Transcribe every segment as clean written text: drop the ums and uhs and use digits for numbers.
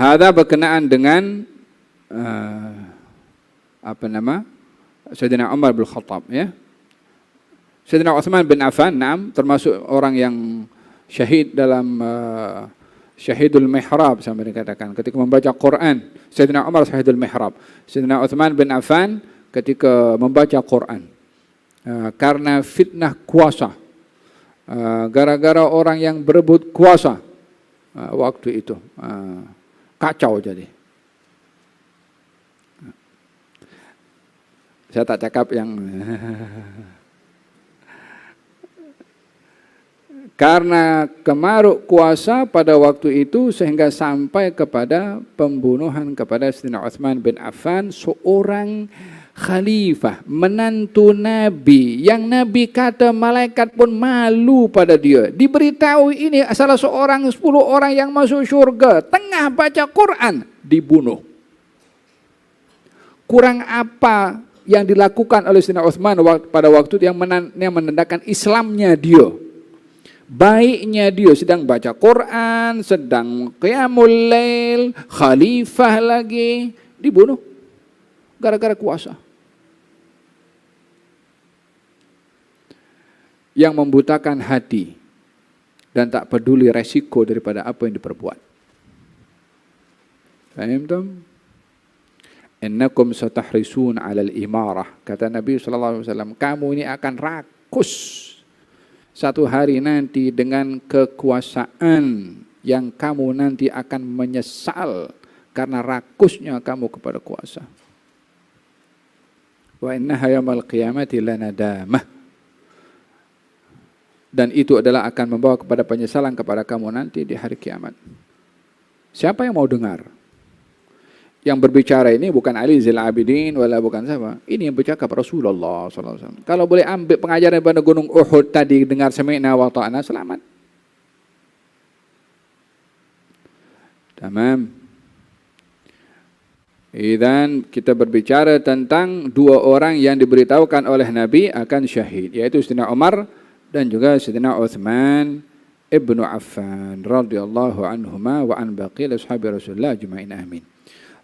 Hadza berkenaan dengan Sayyidina Umar bin Khattab, ya. Sayyidina Utsman bin Affan, termasuk orang yang syahid dalam Syahidul Mihrab sampai dikatakan ketika membaca Quran. Sayyidina Umar Syahidul Mihrab. Sayyidina Utsman bin Affan ketika membaca Quran. Karena fitnah kuasa. Gara-gara orang yang berebut kuasa waktu itu. Kacau jadi. Saya tak cakap yang karena kemaruk kuasa pada waktu itu sehingga sampai kepada pembunuhan kepada Sayyidina Utsman bin Affan, seorang khalifah, menantu Nabi, yang Nabi kata malaikat pun malu pada dia. Diberitahu ini salah seorang 10 orang yang masuk syurga, tengah baca Quran, dibunuh. Kurang apa yang dilakukan oleh Sayyidina Utsman pada waktu itu yang menandakan Islamnya dia. Baiknya dia sedang baca Quran, sedang qiyamul lail, khalifah lagi, dibunuh gara-gara kuasa. Yang membutakan hati dan tak peduli resiko daripada apa yang diperbuat. Paham tak? Innakum satahrisun 'alal imarah, kata Nabi sallallahu alaihi wasallam, kamu ini akan rakus satu hari nanti dengan kekuasaan yang kamu nanti akan menyesal karena rakusnya kamu kepada kuasa. Wa innaha yaumil qiyamati lanadamah, dan itu adalah akan membawa kepada penyesalan kepada kamu nanti di hari kiamat. Siapa yang mau dengar? Yang berbicara ini bukan Ali Zainal Abidin, wala bukan siapa. Ini yang bercakap Rasulullah SAW. Kalau boleh ambil pengajaran pada Gunung Uhud tadi, dengar sami'na wa ta'ana, selamat. Tamam. Dan kita berbicara tentang 2 orang yang diberitahukan oleh Nabi akan syahid, yaitu Sayyidina Umar dan juga Sayyidina Utsman ibnu Affan radhiyallahu anhuma wa an baqil ashabi Rasulullah ajma'in, amin.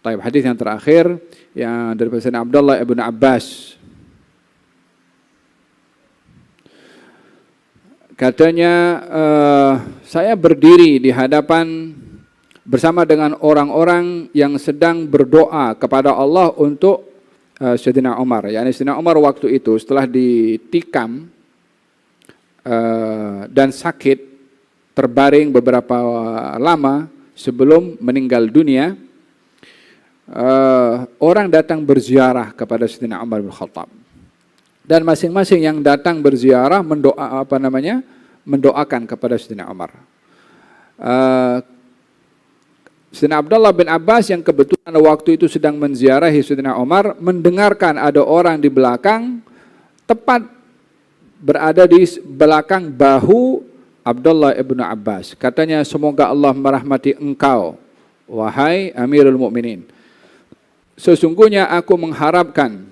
Baik, hadis yang terakhir yang dari Sayyidina Abdullah ibn Abbas. Katanya, saya berdiri di hadapan bersama dengan orang-orang yang sedang berdoa kepada Allah untuk Sayyidina Umar. Yani Sayyidina Umar waktu itu setelah ditikam dan sakit, terbaring beberapa lama sebelum meninggal dunia. Orang datang berziarah kepada Sayyidina Umar bin Khattab, dan masing-masing yang datang berziarah mendoakan kepada Sayyidina Umar. Sayyidina Abdullah bin Abbas yang kebetulan waktu itu sedang menziarahi Sayyidina Umar mendengarkan ada orang di belakang, tepat berada di belakang bahu Abdullah ibn Abbas. Katanya, semoga Allah merahmati engkau, wahai Amirul Mukminin. Sesungguhnya aku mengharapkan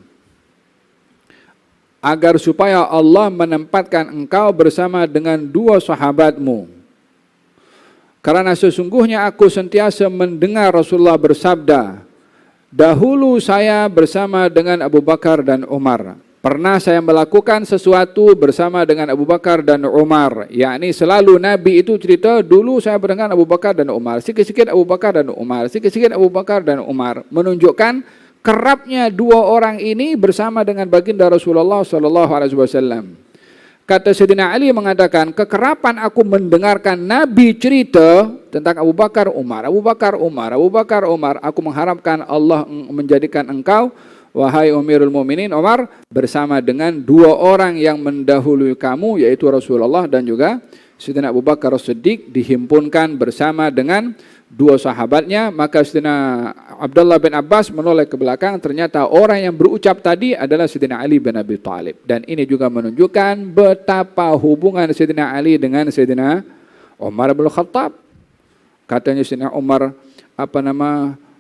agar supaya Allah menempatkan engkau bersama dengan 2 sahabatmu. Karena sesungguhnya aku sentiasa mendengar Rasulullah bersabda, dahulu saya bersama dengan Abu Bakar dan Umar. Pernah saya melakukan sesuatu bersama dengan Abu Bakar dan Umar. Yakni selalu Nabi itu cerita, dulu saya dengan Abu Bakar dan Umar. Sikit-sikit Abu Bakar dan Umar. Sikit-sikit Abu Bakar dan Umar. Menunjukkan kerapnya 2 orang ini bersama dengan baginda Rasulullah SAW. Kata Sayyidina Ali mengatakan, kekerapan aku mendengarkan Nabi cerita tentang Abu Bakar, Umar, Abu Bakar, Umar, Abu Bakar, Umar. Aku mengharapkan Allah menjadikan engkau, wahai Amirul Mukminin Umar, bersama dengan 2 orang yang mendahului kamu, yaitu Rasulullah dan juga Sayyidina Abu Bakar As-Siddiq, dihimpunkan bersama dengan 2 sahabatnya. Maka Sayyidina Abdullah bin Abbas menoleh ke belakang, ternyata orang yang berucap tadi adalah Sayyidina Ali bin Abi Thalib. Dan ini juga menunjukkan betapa hubungan Sayyidina Ali dengan Sayyidina Umar bin Khattab. Katanya Sayyidina Umar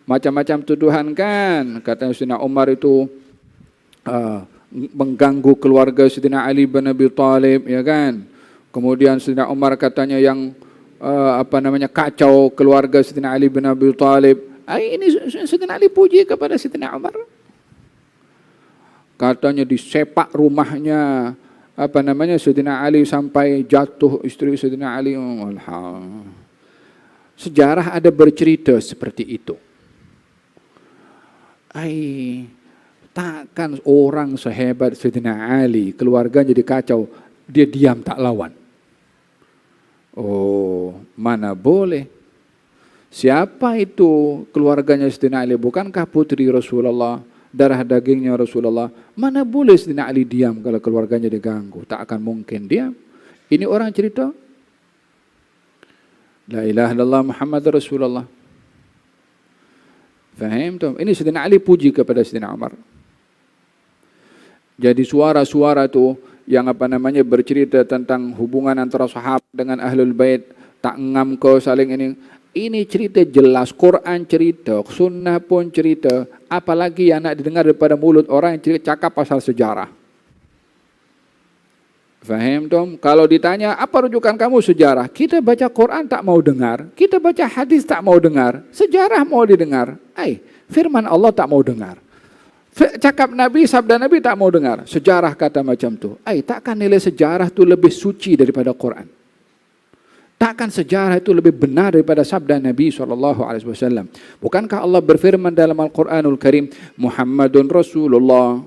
macam-macam tuduhan kan. Katanya Sayyidina Umar itu mengganggu keluarga Sayyidina Ali bin Abi Thalib, ya kan. Kemudian Sayyidina Umar katanya yang kacau keluarga Sayyidina Ali bin Abi Thalib. Ini Sayyidina Ali puji kepada Sayyidina Umar. Katanya disepak rumahnya Sayyidina Ali sampai jatuh istri Sayyidina Ali. Sejarah ada bercerita seperti itu. Takkan orang sehebat Sayyidina Ali, keluarganya dikacau, dia diam tak lawan. Oh, mana boleh. Siapa itu keluarganya Sayyidina Ali? Bukankah putri Rasulullah, darah dagingnya Rasulullah? Mana boleh Sayyidina Ali diam kalau keluarganya diganggu? Tak akan mungkin diam. Ini orang cerita. La ilaha illallah Muhammad Rasulullah. Faham tu? Ini Sayyidina Ali puji kepada Sayyidina Umar. Jadi suara-suara tu yang bercerita tentang hubungan antara sahabat dengan ahlul bait, tak ngam ke saling ini cerita jelas, Quran cerita, sunnah pun cerita, apalagi yang nak didengar daripada mulut orang yang cakap pasal sejarah. Faham tom? Kalau ditanya apa rujukan kamu sejarah, kita baca Quran tak mau dengar, kita baca hadis tak mau dengar, sejarah mau didengar, firman Allah tak mau dengar. Cakap Nabi, sabda Nabi tak mau dengar. Sejarah kata macam tu. Takkan nilai sejarah tu lebih suci daripada Quran? Takkan sejarah itu lebih benar daripada sabda Nabi SAW? Bukankah Allah berfirman dalam Al-Quranul Karim, Muhammadun Rasulullah.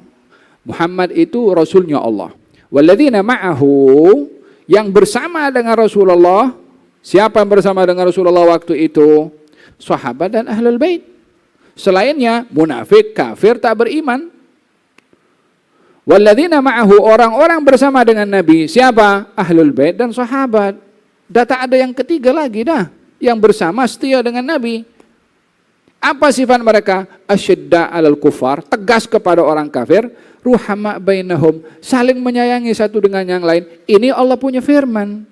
Muhammad itu Rasulnya Allah. Walladzina ma'ahu, yang bersama dengan Rasulullah. Siapa yang bersama dengan Rasulullah waktu itu? Sahabat dan ahlul bait. Selainnya munafik, kafir, tak beriman. Walladzina ma'ahu, orang-orang bersama dengan Nabi. Siapa? Ahlul bait dan sahabat. Dah tak ada yang ketiga lagi dah. Yang bersama setia dengan Nabi. Apa sifat mereka? Asyidda alal kufar, tegas kepada orang kafir. Ruhama bainahum, saling menyayangi satu dengan yang lain. Ini Allah punya firman.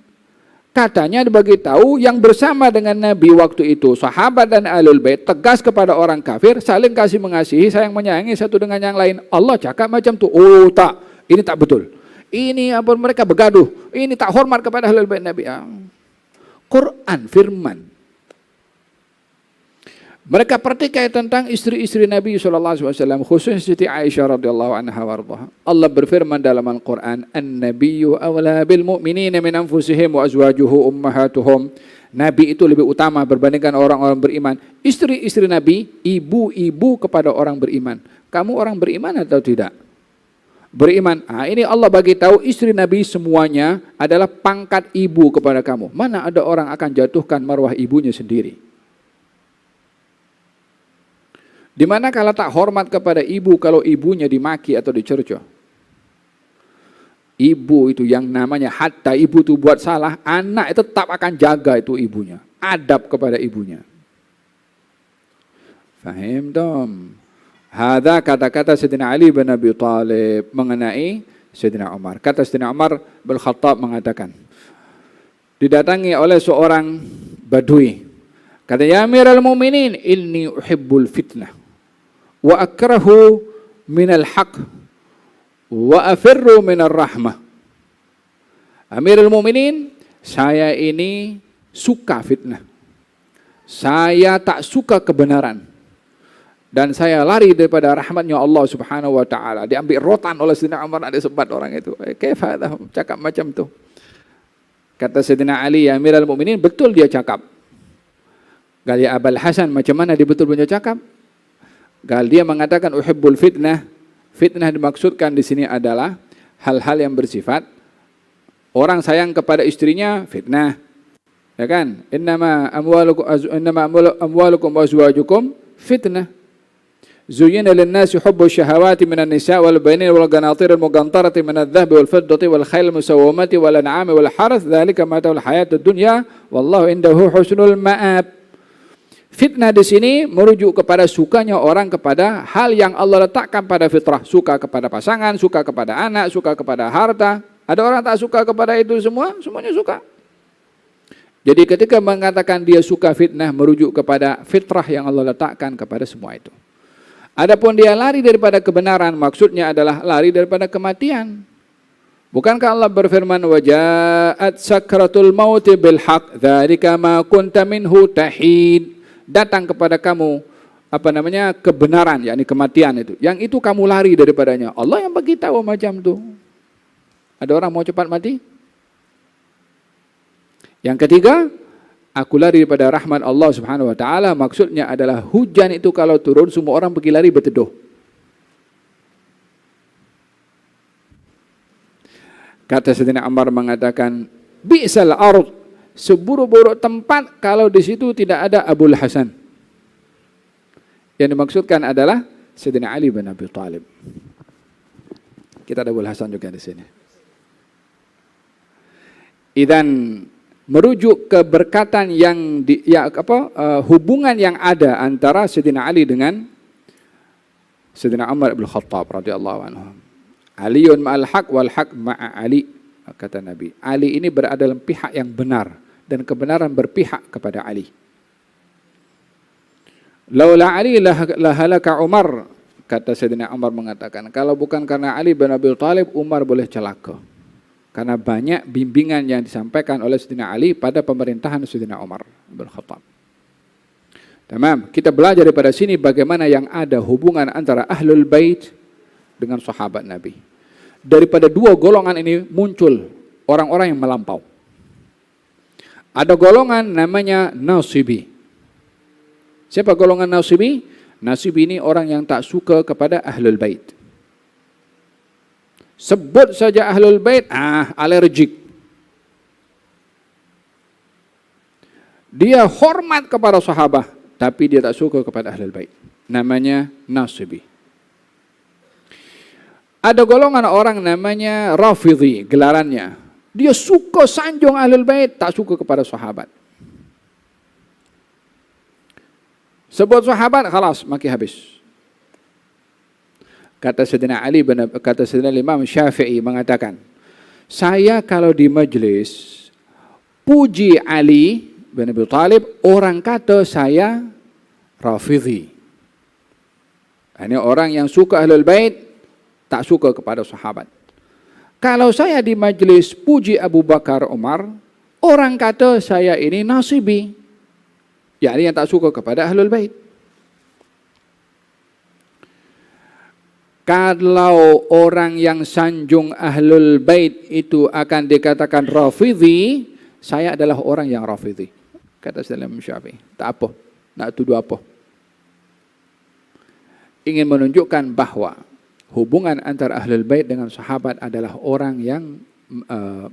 Katanya dibagi tahu yang bersama dengan Nabi waktu itu, sahabat dan ahlul bait, tegas kepada orang kafir, saling kasih mengasihi, sayang menyayangi satu dengan yang lain. Allah cakap macam tu. Oh tak, ini tak betul. Ini apa mereka bergaduh. Ini tak hormat kepada ahlul bait Nabi. Quran firman. Mereka pertikaian tentang istri-istri Nabi SAW, khususnya Siti Aisyah radhiyallahu anha warḍaha. Allah berfirman dalam Al-Quran, An-Nabiyyu awla bil mu'minina min anfusihim wa azwajuhu ummahatuhum. Nabi itu lebih utama berbandingkan orang-orang beriman. Istri-istri Nabi, ibu-ibu kepada orang beriman. Kamu orang beriman atau tidak? Beriman. Ini Allah bagi tahu istri Nabi semuanya adalah pangkat ibu kepada kamu. Mana ada orang akan jatuhkan marwah ibunya sendiri? Di mana kalau tak hormat kepada ibu kalau ibunya dimaki atau dicerca? Ibu itu yang namanya hatta ibu itu buat salah, anak itu tetap akan jaga itu ibunya. Adab kepada ibunya. Faham dong? Hada kata-kata Sayyidina Ali bin Abi Thalib mengenai Sayyidina Umar. Kata Sayyidina Umar bin Khattab mengatakan, didatangi oleh seorang badui. Kata, ya Amirul Mu'minin, inni uhibbul fitnah. Wa akrahu minal haq wa afirru minar rahmah. Amirul Mu'minin, saya ini suka fitnah. Saya tak suka kebenaran. Dan saya lari daripada rahmatnya Allah Subhanahu wa taala. Diambil rotan oleh Sayyidina Umar, ada sebat orang itu. Kaifa dah cakap macam tu. Kata Sayyidina Ali, ya Amirul Mu'minin, betul dia cakap. Gali Abul Hasan, macam mana dia betul punya cakap? Gal dia mengatakan uhibbul fitnah. Fitnah dimaksudkan di sini adalah hal-hal yang bersifat orang sayang kepada istrinya, fitnah. Ya kan? Innama amwalukum wa azwajukum fitnah. Zuyyina lin-nasi hubbu syahawati minan nisa' wal banin wal qanatir al-muqantarati minadh dhahabi wal fiddati wal khayl musawwamati wal an'ami wal harth dzalika mata'ul hayatid dunya wallahu indahu husnul ma'ab. Fitnah di sini merujuk kepada sukanya orang kepada hal yang Allah letakkan pada fitrah. Suka kepada pasangan, suka kepada anak, suka kepada harta. Ada orang tak suka kepada itu semua, semuanya suka. Jadi ketika mengatakan dia suka fitnah, merujuk kepada fitrah yang Allah letakkan kepada semua itu. Adapun dia lari daripada kebenaran, maksudnya adalah lari daripada kematian. Bukankah Allah berfirman, waja'at sakratul maut bil haq dzalika ma kunta minhu tahid. Datang kepada kamu kebenaran, yakni kematian itu. Yang itu kamu lari daripadanya. Allah yang bagi tahu macam tu. Ada orang mau cepat mati? Yang ketiga, aku lari daripada rahmat Allah Subhanahu wa taala, maksudnya adalah hujan itu kalau turun semua orang pergi lari berteduh. Kata Sayyidina Ammar mengatakan, bi'sal ard, seburuk-buruk tempat kalau di situ tidak ada Abul Hasan. Yang dimaksudkan adalah Sayyidina Ali bin Abi Thalib. Kita ada Abul Hasan juga di sini. Idzan merujuk ke berkatan yang hubungan yang ada antara Sayyidina Ali dengan Sayyidina Umar bin Khattab radhiyallahu anhu. Aliun ma'al haq wal haq ma'a Ali, kata Nabi. Ali ini berada dalam pihak yang benar dan kebenaran berpihak kepada Ali. Laula Ali lahalaka Umar, kata Sayyidina Umar mengatakan, kalau bukan karena Ali bin Abi Thalib, Umar boleh celaka. Karena banyak bimbingan yang disampaikan oleh Sayyidina Ali pada pemerintahan Sayyidina Umar bin Khattab. Tamam, kita belajar daripada sini bagaimana yang ada hubungan antara Ahlul Bait dengan sahabat Nabi. Daripada dua golongan ini muncul orang-orang yang melampau. Ada golongan namanya Nasibi. Siapa golongan Nasibi? Nasibi ini orang yang tak suka kepada Ahlul Bait. Sebut saja Ahlul Bait, alergik. Dia hormat kepada sahabat, tapi dia tak suka kepada Ahlul Bait. Namanya Nasibi. Ada golongan orang namanya Rafidhi, gelarannya. Dia suka sanjung Ahlul Bait, tak suka kepada sahabat. Sebut sahabat, khalas, maki habis. Kata Sayyidina Imam Syafi'i mengatakan, saya kalau di majlis puji Ali bin Abi Thalib, orang kata saya Rafidhi. Ini orang yang suka Ahlul Bait, tak suka kepada sahabat. Kalau saya di majlis puji Abu Bakar Umar, orang kata saya ini Nasibi, yakni yang tak suka kepada Ahlul Bait. Kalau orang yang sanjung Ahlul Bait itu akan dikatakan Rafidhi, saya adalah orang yang Rafidhi. Kata Sayyidina Syafi'i. Tak apa, nak tuduh apa. Ingin menunjukkan bahwa hubungan antara Ahlul Bait dengan sahabat adalah orang yang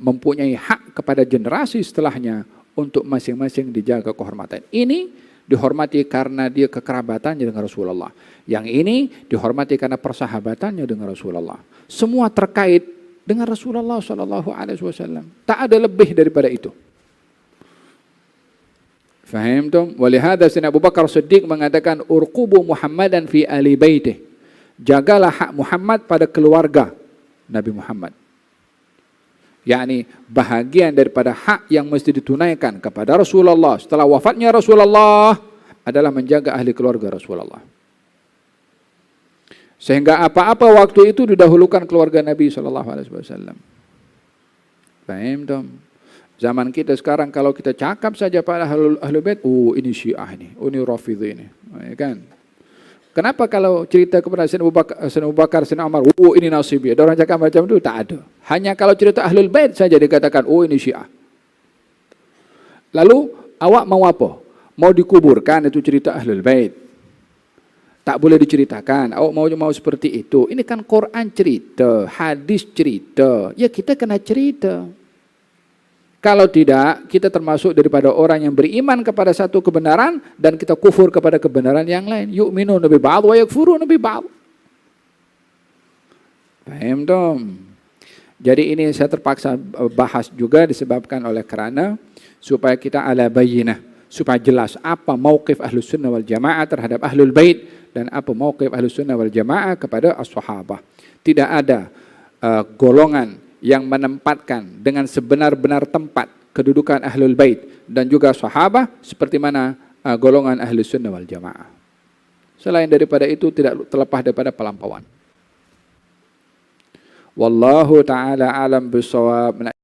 mempunyai hak kepada generasi setelahnya untuk masing-masing dijaga kehormatan. Ini dihormati karena dia kekerabatannya dengan Rasulullah. Yang ini dihormati karena persahabatannya dengan Rasulullah. Semua terkait dengan Rasulullah SAW. Tak ada lebih daripada itu. Faham tu? Walihada Sayyidina Abu Bakar Siddiq mengatakan, urqubu Muhammadan fi ali baitih. Jagalah hak Muhammad pada keluarga Nabi Muhammad. Yakni bahagian daripada hak yang mesti ditunaikan kepada Rasulullah setelah wafatnya Rasulullah adalah menjaga ahli keluarga Rasulullah. Sehingga apa-apa waktu itu didahulukan keluarga Nabi SAW. Faham tak? Zaman kita sekarang kalau kita cakap saja pada Ahlul Bait, ini Syiah ini, ini Rafidhi ini, ya kan? Kenapa kalau cerita kepada Sayyidina Abu Bakar, Sayyidina Umar, ini Nasibi, ada orang cakap macam itu? Tak ada. Hanya kalau cerita Ahlul Bait saja dikatakan, ini Syiah. Lalu awak mau apa? Mau dikuburkan itu cerita Ahlul Bait? Tak boleh diceritakan. Awak mau seperti itu. Ini kan Quran cerita, hadis cerita. Ya kita kena cerita. Kalau tidak, kita termasuk daripada orang yang beriman kepada satu kebenaran dan kita kufur kepada kebenaran yang lain. Yu'minuna bi ba'd wa yakfuruna bi ba'd. Paham dong? Jadi ini saya terpaksa bahas juga disebabkan oleh kerana supaya kita ala bayyinah, supaya jelas apa mauqif Ahlus Sunnah wal Jamaah terhadap Ahlul Bait dan apa mauqif Ahlus Sunnah wal Jamaah kepada as-sahabah. Tidak ada golongan yang menempatkan dengan sebenar-benar tempat kedudukan Ahlul Bait dan juga sahabah seperti mana golongan Ahlus Sunnah wal Jamaah. Selain daripada itu tidak terlepas daripada pelampauan. Wallahu ta'ala alam bisawab.